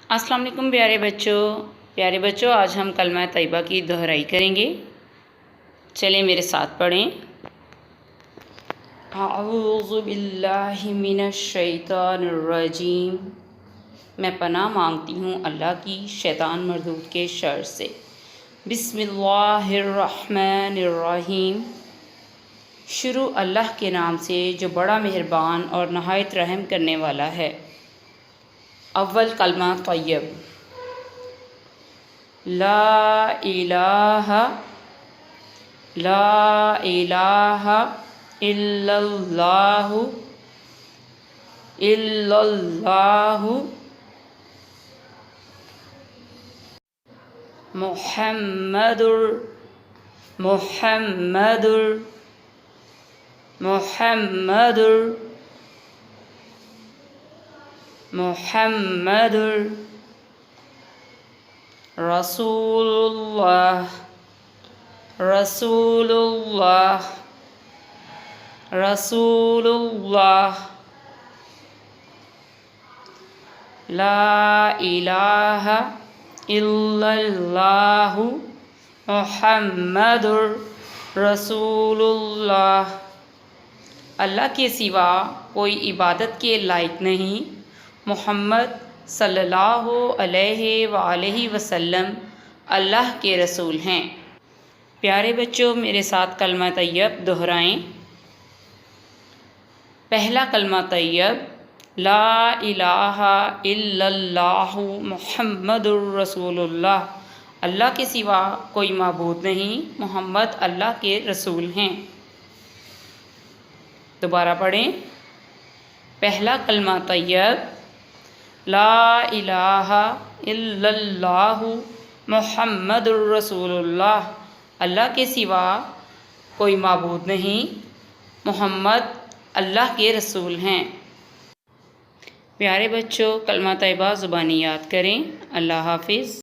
السلام علیکم پیارے بچوں، آج ہم کلمہ طیبہ کی دہرائی کریں گے۔ چلیں میرے ساتھ پڑھیں۔ اعوذ باللہ من الشیطان الرجیم، میں پناہ مانگتی ہوں اللہ کی شیطان مردود کے شر سے۔ بسم اللہ الرحمن الرحیم، شروع اللہ کے نام سے جو بڑا مہربان اور نہایت رحم کرنے والا ہے۔ اول کلمہ طیب، لا الہ الا اللہ محمد رسول اللہ لا الہ الا اللہ محمد رسول اللہ، اللہ کے سوا کوئی عبادت کے لائق نہیں، محمد صلی اللہ علیہ وآلہ وسلم اللہ کے رسول ہیں۔ پیارے بچوں، میرے ساتھ کلمہ طیب دہرائیں۔ پہلا کلمہ طیب، لا الہ الا اللہ محمد الرسول اللہ، اللہ کے سوا کوئی معبود نہیں، محمد اللہ کے رسول ہیں۔ دوبارہ پڑھیں۔ پہلا کلمہ طیب، لا الہ الا اللہ محمد الرسول اللہ، اللہ کے سوا کوئی معبود نہیں، محمد اللہ کے رسول ہیں۔ پیارے بچوں، کلمہ طیبہ زبانی یاد کریں۔ اللہ حافظ۔